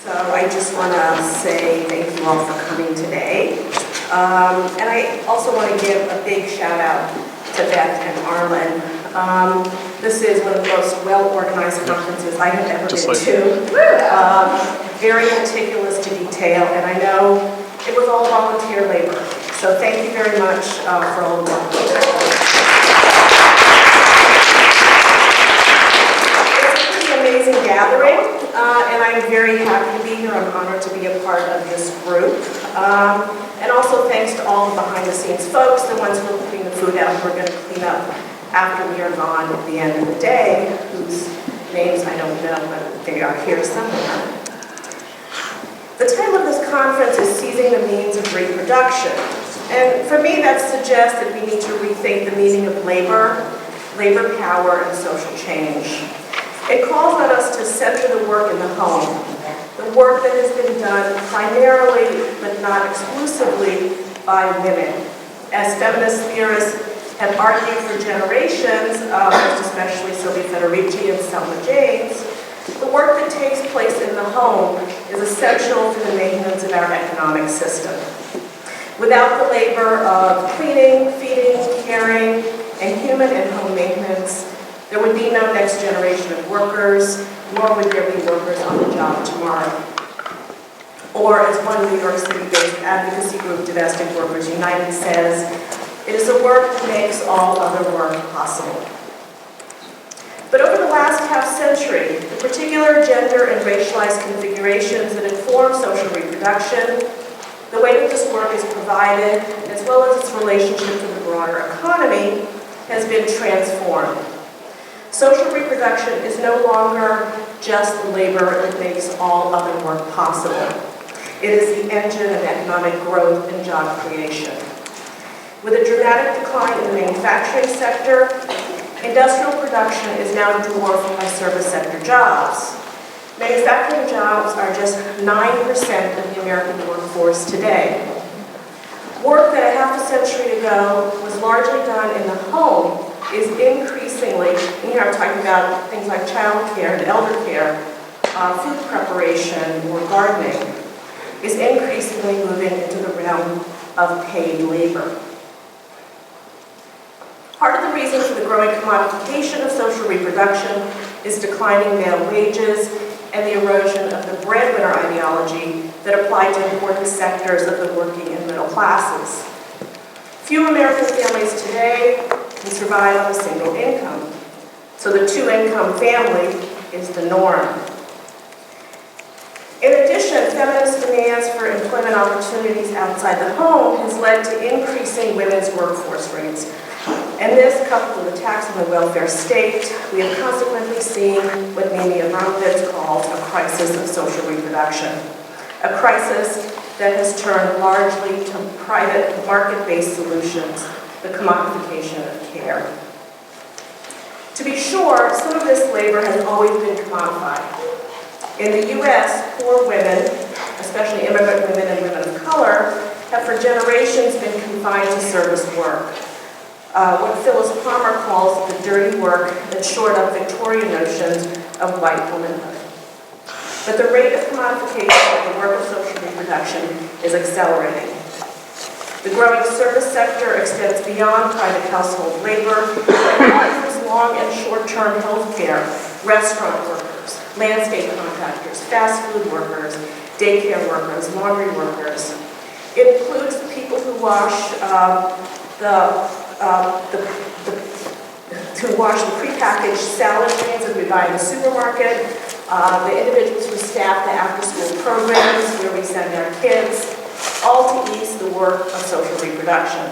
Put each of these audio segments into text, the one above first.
So I just want to say thank you all for coming today. And I also want to give a big shout out to Beth and Arlin. This is one of the most well-organized conferences I have ever been to. Very meticulous to detail, and I know it was all volunteer labor. So thank you very much for all the work. It's a pretty amazing gathering, and I'm very happy to be here. I'm honored to be a part of this group. And also thanks to all the behind-the-scenes folks, the ones who are putting the food out, who are going to clean up after we are gone at the end of the day, whose names I don't know, but they are here somewhere. The title of this conference is Seizing the Means of Reproduction. And for me, that suggests that we need to rethink the meaning of labor, labor power, and social change. It calls on us to center the work in the home, the work that has been done primarily, but not exclusively, by women. As feminist theorists have argued for generations, most especially Silvia Federici and Selma, the work that takes place in the home is essential to the maintenance of our economic system. Without the labor of cleaning, feeding, caring, and human and home maintenance, there would be no next generation of workers, nor would there be workers on the job tomorrow. Or as one New York City-based advocacy group, Domestic Workers United, says, it is the work that makes all other work possible. But over the last half-century, the particular gender and racialized configurations that inform social reproduction, the way that this work is provided, as well as its relationship to the broader economy, has been transformed. Social reproduction is no longer just the labor that makes all other work possible. It is the engine of economic growth and job creation. With a dramatic decline in the manufacturing sector, industrial production is now dwarfed by service sector jobs. Manufacturing jobs are just 9% of the American workforce today. Work that a half a century ago was largely done in the home is increasingly, and here I'm talking about things like childcare and elder care, food preparation or gardening, is increasingly moving into the realm of paid labor. Part of the reason for the growing commodification of social reproduction is declining male wages and the erosion of the breadwinner ideology that applied to important sectors of the working and middle classes. Few American families today can survive on a single income, so the two-income family is the norm. In addition, feminist demands for employment opportunities outside the home has led to increasing women's workforce rates. And this, coupled with attacks on the welfare state, we have consequently seen what Mimi Abramovich calls a crisis of social reproduction. A crisis that has turned largely to private market-based solutions, the commodification of care. To be sure, some of this labor has always been commodified. In the U.S., poor women, especially immigrant women and women of color, have for generations been confined to service work. What Phyllis Palmer calls the dirty work that shored up Victorian notions of white womanhood. But the rate of commodification of the work of social reproduction is accelerating. The growing service sector extends beyond private household labor and offers long and short-term health care, restaurant workers, landscape contractors, fast food workers, daycare workers, laundry workers. It includes the people who wash to wash the prepackaged salad greens that we buy in the supermarket, the individuals who staff the after-school programs where we send our kids, all to ease the work of social reproduction.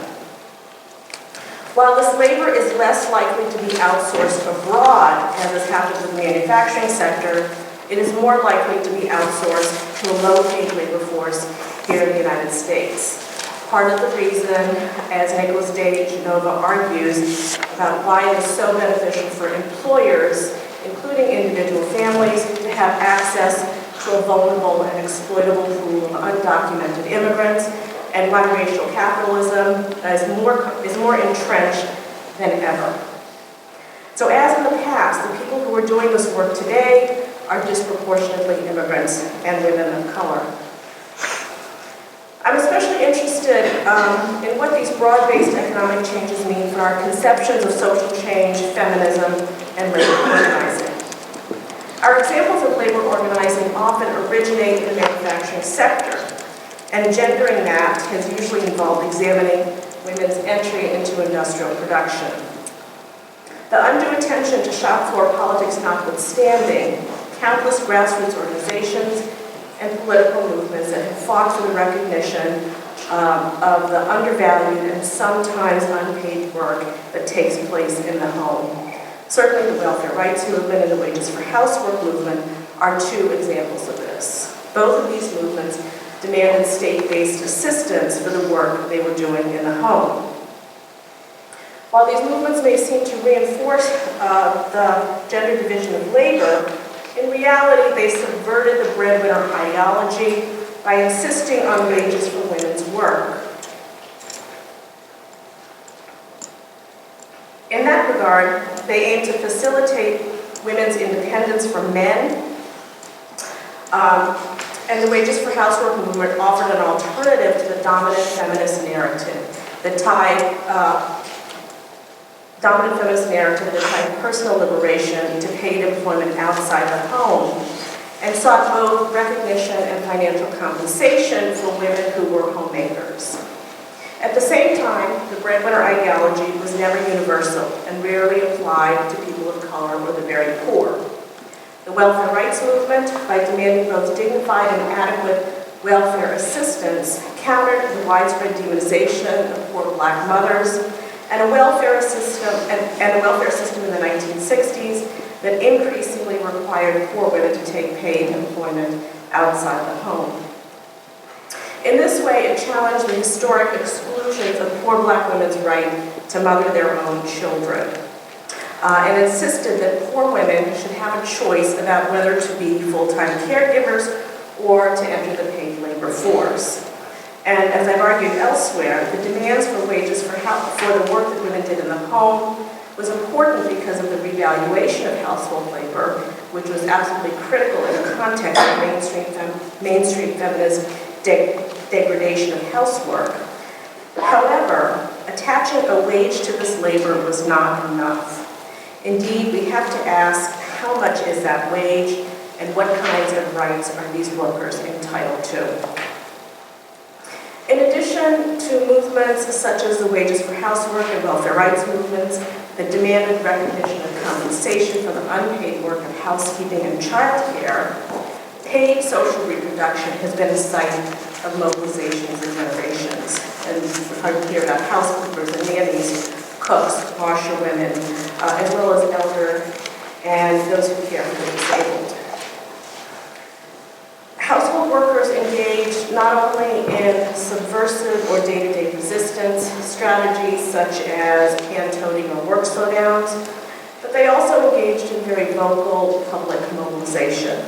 While this labor is less likely to be outsourced abroad, as has happened in the manufacturing sector, it is more likely to be outsourced to a low-paid labor force here in the United States. Part of the reason, as Nicholas de Genova argues, about why it is so beneficial for employers, including individual families, to have access to a vulnerable and exploitable pool of undocumented immigrants, and why racial capitalism is more entrenched than ever. So as in the past, the people who are doing this work today are disproportionately immigrants and women of color. I'm especially interested in what these broad-based economic changes mean for our conceptions of social change, feminism, and labor organizing. Our examples of labor organizing often originate in the manufacturing sector, and gendering that has usually involved examining women's entry into industrial production. The undue attention to shop floor politics notwithstanding, countless grassroots organizations and political movements that have fought for the recognition of the undervalued and sometimes unpaid work that takes place in the home. Certainly the welfare rights movement and the wages for housework movement are two examples of this. Both of these movements demanded state-based assistance for the work they were doing in the home. While these movements may seem to reinforce the gender division of labor, in reality they subverted the breadwinner ideology by insisting on wages for women's work. In that regard, they aim to facilitate women's independence from men, and the wages for housework movement offered an alternative to the dominant feminist narrative that tied personal liberation to paid employment outside the home, and sought both recognition and financial compensation for women who were homemakers. At the same time, the breadwinner ideology was never universal and rarely applied to people of color or the very poor. The welfare rights movement, by demanding both dignified and adequate welfare assistance, countered the widespread demonization of poor black mothers and a welfare system in the 1960s that increasingly required poor women to take paid employment outside the home. In this way, it challenged the historic exclusions of poor black women's right to mother their own children, and insisted that poor women should have a choice about whether to be full-time caregivers or to enter the paid labor force. And as I've argued elsewhere, the demands for wages for the work that women did in the home was important because of the revaluation of household labor, which was absolutely critical in the context of mainstream feminist degradation of housework. However, attaching a wage to this labor was not enough. Indeed, we have to ask, how much is that wage, and what kinds of rights are these workers entitled to? In addition to movements such as the wages for housework and welfare rights movements that demanded recognition of compensation for the unpaid work of housekeeping and childcare, paid social reproduction has been a site of mobilizations for generations. And we've heard here about housekeepers and nannies, cooks, washerwomen, as well as elder and those who care for the disabled. Household workers engaged not only in subversive or day-to-day resistance strategies such as hand-toting or work slowdowns, but they also engaged in very vocal public mobilization.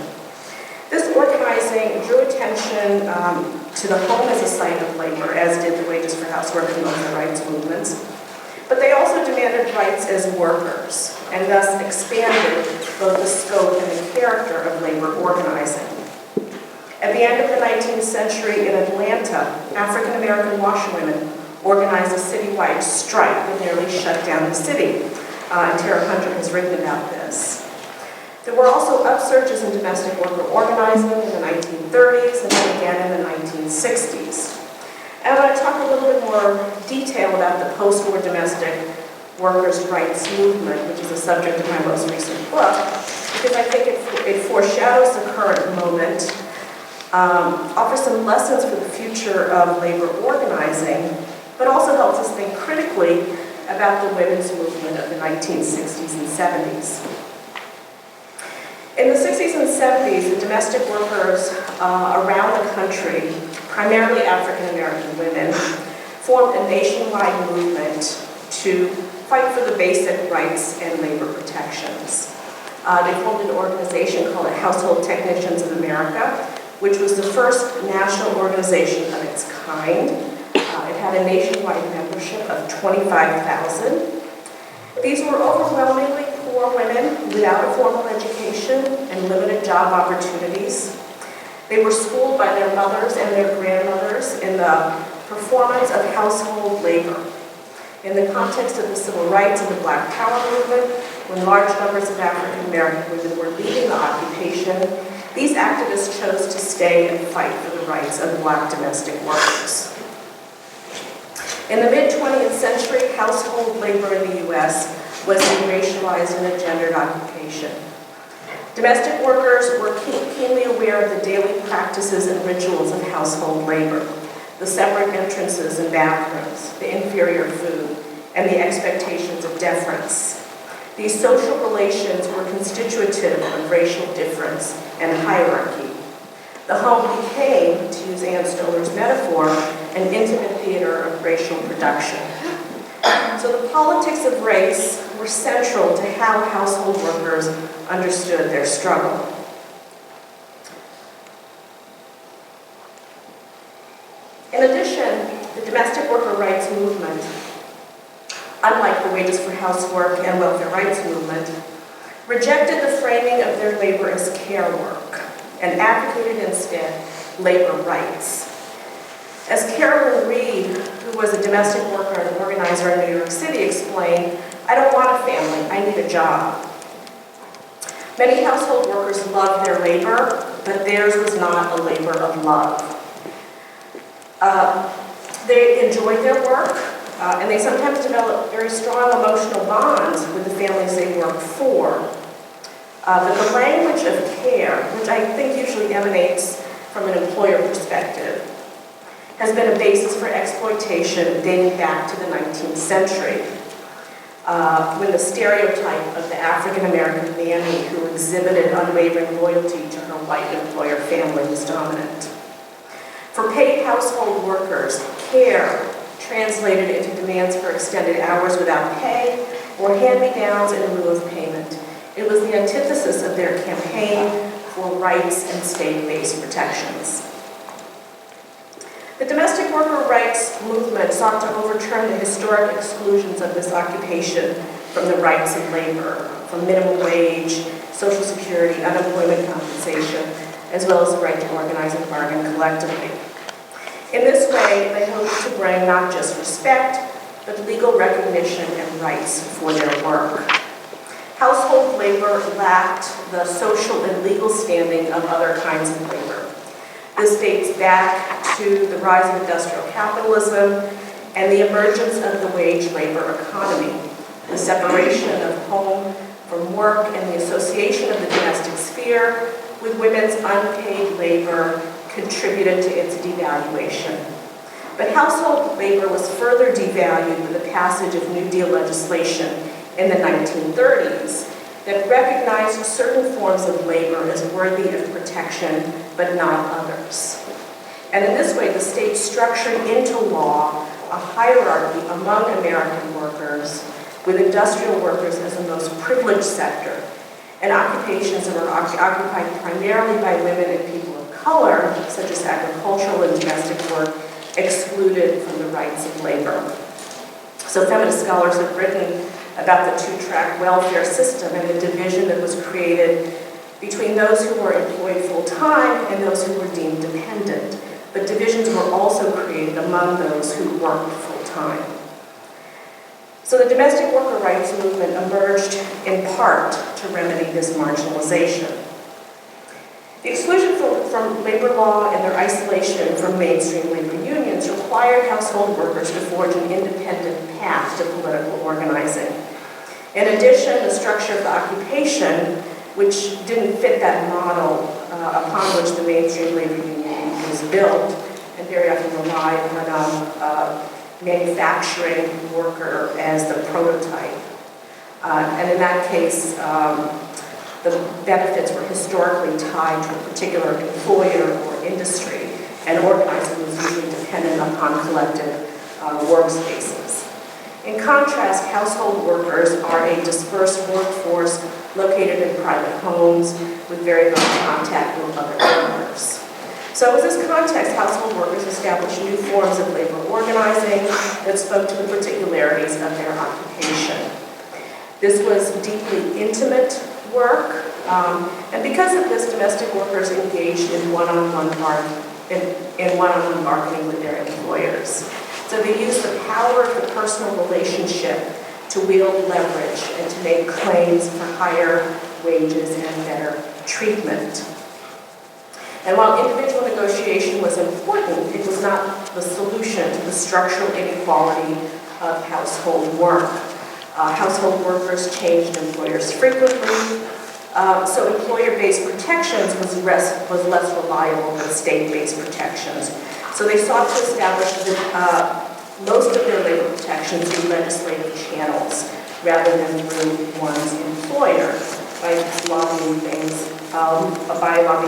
This organizing drew attention to the home as a site of labor, as did the wages for housework and welfare rights movements, but they also demanded rights as workers, and thus expanded both the scope and the character of labor organizing. At the end of the 19th century in Atlanta, African-American washerwomen organized a citywide strike that nearly shut down the city, and Tara Hunter has written about this. There were also upsurges in domestic worker organizing in the 1930s and then again in the 1960s. And I want to talk a little bit more detail about the post-war domestic workers' rights movement, which is the subject of my most recent book, because I think it foreshadows the current moment, offers some lessons for the future of labor organizing, but also helps us think critically about the women's movement of the 1960s and 70s. In the 60s and 70s, the domestic workers around the country, primarily African-American women, formed a nationwide movement to fight for the basic rights and labor protections. They formed an organization called the Household Technicians of America, which was the first national organization of its kind. It had a nationwide membership of 25,000. These were overwhelmingly poor poor women without a formal education and limited job opportunities. They were schooled by their mothers and their grandmothers in the performance of household labor. In the context of the civil rights and the Black Power movement, when large numbers of African American women were leaving the occupation, these activists chose to stay and fight for the rights of Black domestic workers. In the mid-20th century, household labor in the U.S. was a racialized and a gendered occupation. Domestic workers were keenly aware of the daily practices and rituals of household labor, the separate entrances and bathrooms, the inferior food, and the expectations of deference. These social relations were constitutive of racial difference and hierarchy. The home became, to use Ann Stoller's metaphor, an intimate theater of racial production. So the politics of race were central to how household workers understood their struggle. In addition, the domestic worker rights movement, unlike the wages for housework and welfare rights movement, rejected the framing of their labor as care work and advocated instead labor rights. As Carolyn Reed, who was a domestic worker and organizer in New York City, explained, "I don't want a family, I need a job." Many household workers loved their labor, but theirs was not a labor of love. They enjoyed their work, and they sometimes developed very strong emotional bonds with the families they worked for. But the language of care, which I think usually emanates from an employer perspective, has been a basis for exploitation dating back to the 19th century, when the stereotype of the African-American nanny who exhibited unwavering loyalty to her white employer family was dominant. For paid household workers, care translated into demands for extended hours without pay or hand-me-downs in lieu of payment. It was the antithesis of their campaign for rights and state-based protections. The domestic worker rights movement sought to overturn the historic exclusions of this occupation from the rights of labor, from minimum wage, Social Security, unemployment compensation, as well as the right to organize and bargain collectively. In this way, they hoped to bring not just respect, but legal recognition and rights for their work. Household labor lacked the social and legal standing of other kinds of labor. This dates back to the rise of industrial capitalism and the emergence of the wage labor economy, the separation of home from work and the association of the domestic sphere with women's unpaid labor contributed to its devaluation. But household labor was further devalued with the passage of New Deal legislation in the 1930s that recognized certain forms of labor as worthy of protection, but not others. And in this way, the state structured into law a hierarchy among American workers, with industrial workers as the most privileged sector, and occupations that were occupied primarily by women and people of color, such as agricultural and domestic work, excluded from the rights of labor. So feminist scholars have written about the two-track welfare system and the division that was created between those who were employed full-time and those who were deemed dependent. But divisions were also created among those who worked full-time. So the domestic worker rights movement emerged in part to remedy this marginalization. The exclusion from labor law and their isolation from mainstream labor unions required household workers to forge an independent path to political organizing. In addition, the structure of the occupation, which didn't fit that model upon which the mainstream labor union was built, and very often relied on manufacturing worker as the prototype. And in that case, the benefits were historically tied to a particular employer or industry, and organizing was usually dependent upon collective workspaces. In contrast, household workers are a dispersed workforce located in private homes with very little contact with other workers. So in this context, household workers established new forms of labor organizing that spoke to the particularities of their occupation. This was deeply intimate work, and because of this, domestic workers engaged in one-on-one marketing with their employers. So they used the power of the personal relationship to wield leverage and to make claims for higher wages and better treatment. And while individual negotiation was important, it was not the solution to the structural inequality of household work. Household workers changed employers frequently, so employer-based protections was less reliable than state-based protections. So they sought to establish most of their labor protections through legislative channels rather than through one's employer by lobbying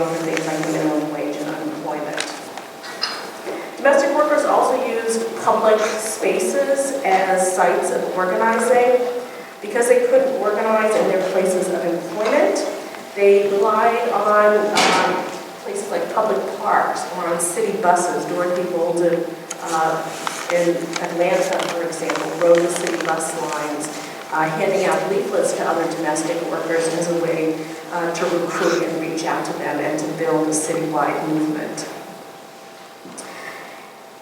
for things like the minimum wage and unemployment. Domestic workers also used public spaces as sites of organizing. Because they couldn't organize in their places of employment, they relied on places like public parks or on city buses. Dorothy Bolden in Atlanta, for example, rode the city bus lines, handing out leaflets to other domestic workers as a way to recruit and reach out to them and to build a citywide movement.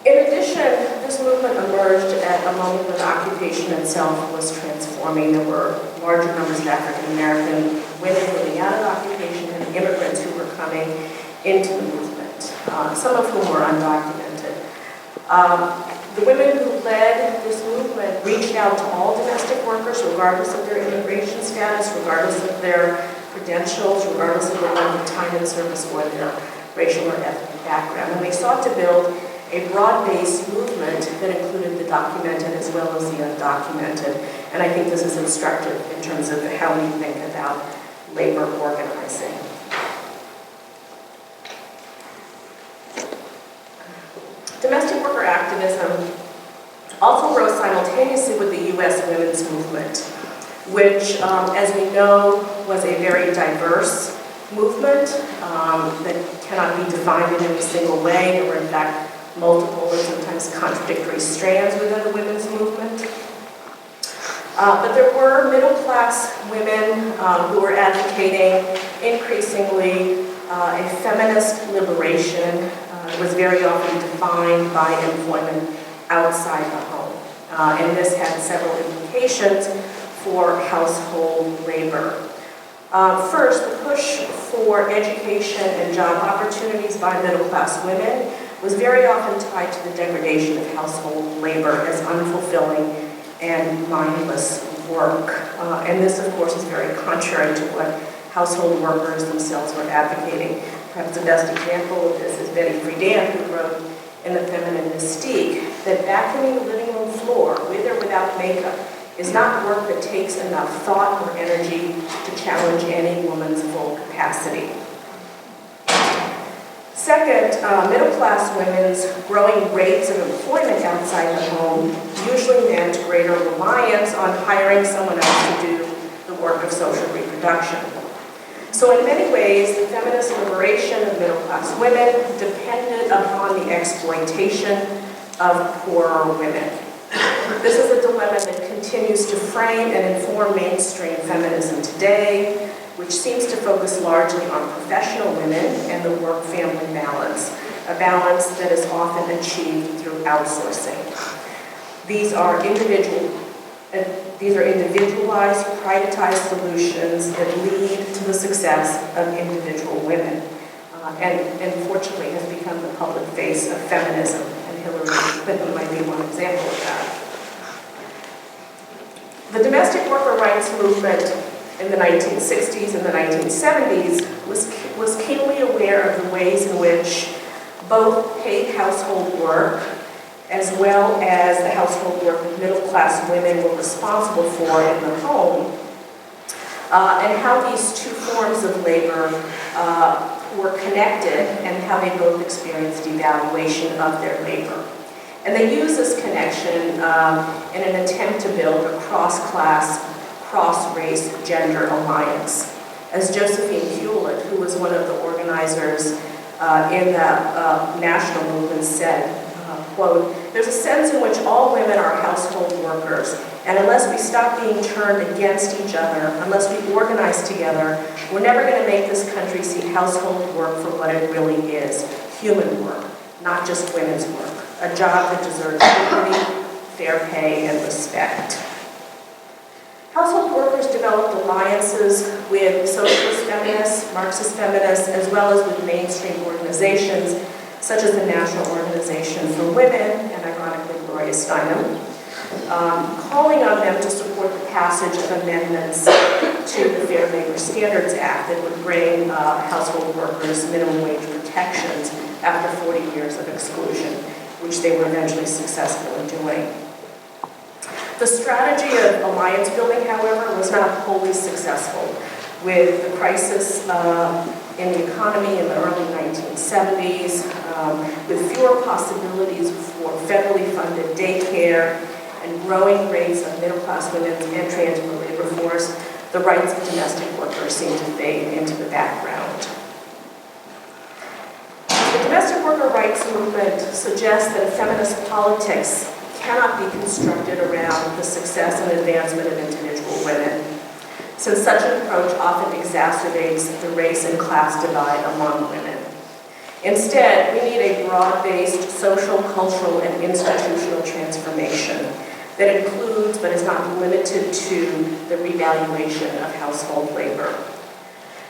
In addition, this movement emerged at a moment when occupation itself was transforming. There were larger numbers of African American women moving out of occupation and immigrants who were coming into the movement, some of whom were undocumented. The women who led this movement reached out to all domestic workers, regardless of their immigration status, regardless of their credentials, regardless of the length of time in service or their racial or ethnic background. And they sought to build a broad-based movement that included the documented as well as the undocumented. And I think this is instructive in terms of how we think about labor organizing. Domestic worker activism also rose simultaneously with the U.S. women's movement, which, as we know, was a very diverse movement that cannot be defined in any single way. There were, in fact, multiple and sometimes contradictory strands within the women's movement. But there were middle-class women who were advocating increasingly a feminist liberation. It was very often defined by employment outside the home. And this had several implications for household labor. First, the push for education and job opportunities by middle-class women was very often tied to the degradation of household labor as unfulfilling and mindless work. And this, of course, is very contrary to what household workers themselves were advocating. Perhaps the best example of this is Betty Friedan, who wrote in The Feminine Mystique that vacuuming the living room floor, with or without makeup, is not work that takes enough thought or energy to challenge any woman's full capacity. Second, middle-class women's growing rates of employment outside the home usually meant greater reliance on hiring someone else to do the work of social reproduction. So in many ways, the feminist liberation of middle-class women depended upon the exploitation of poorer women. This is a dilemma that continues to frame and inform mainstream feminism today, which seems to focus largely on professional women and the work-family balance, a balance that is often achieved through outsourcing. These are individualized, privatized solutions that lead to the success of individual women, and fortunately has become the public face of feminism, and Hillary Clinton might be one example of that. The domestic worker rights movement in the 1960s and the 1970s was keenly aware of the ways in which both paid household work as well as the household work that middle-class women were responsible for in the home, and how these two forms of labor were connected and how they both experienced devaluation of their labor. And they used this connection in an attempt to build a cross-class, cross-race gender alliance. As Josephine Hewlett, who was one of the organizers in the national movement, said, quote, there's a sense in which all women are household workers, and unless we stop being turned against each other, unless we organize together, we're never going to make this country see household work for what it really is, human work, not just women's work, a job that deserves dignity, fair pay, and respect. Household workers developed alliances with socialist feminists, Marxist feminists, as well as with mainstream organizations such as the National Organization for Women, and ironically Gloria Steinem, calling on them to support the passage of amendments to the Fair Labor Standards Act that would bring household workers minimum wage protections after 40 years of exclusion, which they were eventually successful in doing. The strategy of alliance building, however, was not wholly successful. With the crisis in the economy in the early 1970s, with fewer possibilities for federally funded daycare and growing rates of middle-class women's entry into the labor force, the rights of domestic workers seemed to fade into the background. The domestic worker rights movement suggests that a feminist politics cannot be constructed around the success and advancement of individual women, since such an approach often exacerbates the race and class divide among women. Instead, we need a broad-based social, cultural, and institutional transformation that includes, but is not limited to, the revaluation of household labor.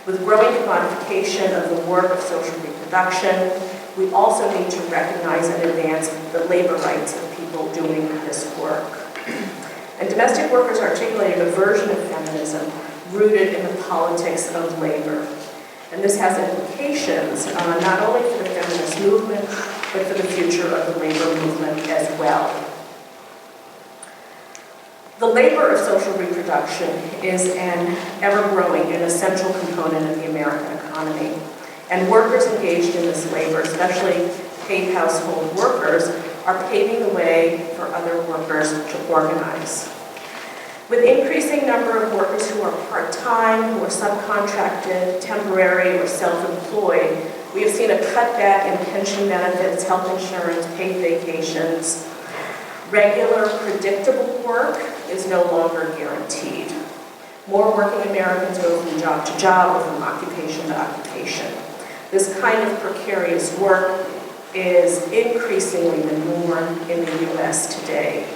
With growing commodification of the work of social reproduction, we also need to recognize and advance the labor rights of people doing this work. And domestic workers articulated a version of feminism rooted in the politics of labor. And this has implications not only for the feminist movement, but for the future of the labor movement as well. The labor of social reproduction is an ever-growing and essential component of the American economy. And workers engaged in this labor, especially paid household workers, are paving the way for other workers to organize. With increasing number of workers who are part-time, who are subcontracted, temporary, or self-employed, we have seen a cutback in pension benefits, health insurance, paid vacations. Regular, predictable work is no longer guaranteed. More working Americans go from job to job or from occupation to occupation. This kind of precarious work is increasingly the norm in the U.S. today.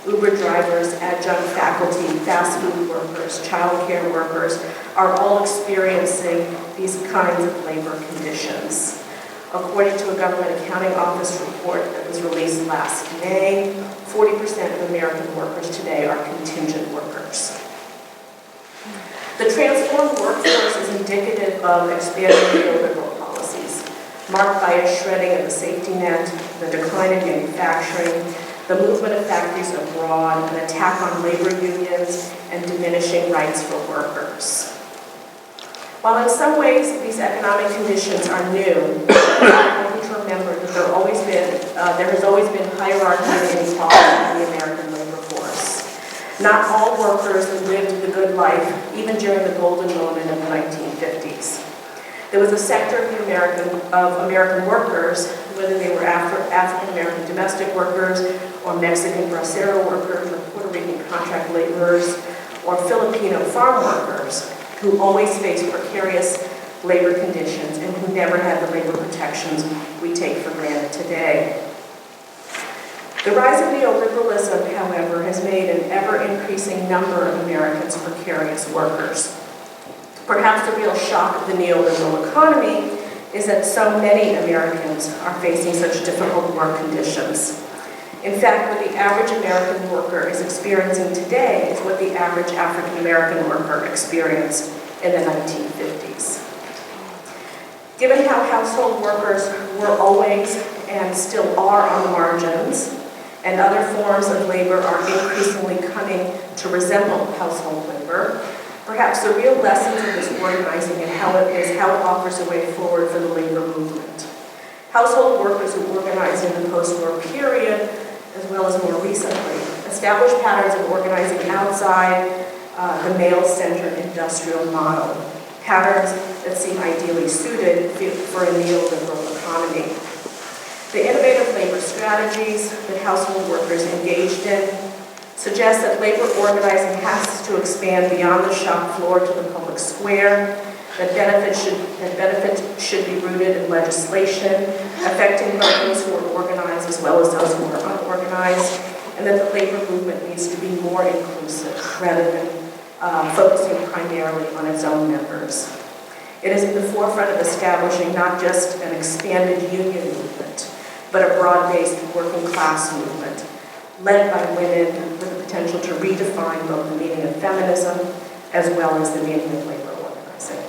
Uber drivers, adjunct faculty, fast food workers, childcare workers are all experiencing these kinds of labor conditions. According to a Government Accounting Office report that was released last May, 40% of American workers today are contingent workers. The transformed workforce is indicative of expanding neoliberal policies, marked by a shredding of the safety net, the decline in manufacturing, the movement of factories abroad, an attack on labor unions, and diminishing rights for workers. While in some ways these economic conditions are new, it's important to remember that there has always been hierarchy and inequality in the American labor force. Not all workers lived the good life, even during the golden moment of the 1950s. There was a sector of American workers, whether they were African-American domestic workers, or Mexican bracero workers, or Puerto Rican contract laborers, or Filipino farm workers, who always faced precarious labor conditions and who never had the labor protections we take for granted today. The rise of neoliberalism, however, has made an ever-increasing number of Americans precarious workers. Perhaps the real shock of the neoliberal economy is that so many Americans are facing such difficult work conditions. In fact, what the average American worker is experiencing today is what the average African-American worker experienced in the 1950s. Given how household workers were always and still are on the margins, and other forms of labor are increasingly coming to resemble household labor, perhaps the real lessons of this organizing and how it offers a way forward for the labor movement. Household workers who organized in the post-war period, as well as more recently, established patterns of organizing outside the male-centered industrial model, patterns that seem ideally suited for a neoliberal economy. The innovative labor strategy strategies that household workers engaged in suggests that labor organizing has to expand beyond the shop floor to the public square, that benefits should be rooted in legislation, affecting both those who are organized as well as those who are unorganized, and that the labor movement needs to be more inclusive rather than focusing primarily on its own members. It is at the forefront of establishing not just an expanded union movement, but a broad-based working class movement, led by women with the potential to redefine both the meaning of feminism as well as the meaning of labor organizing.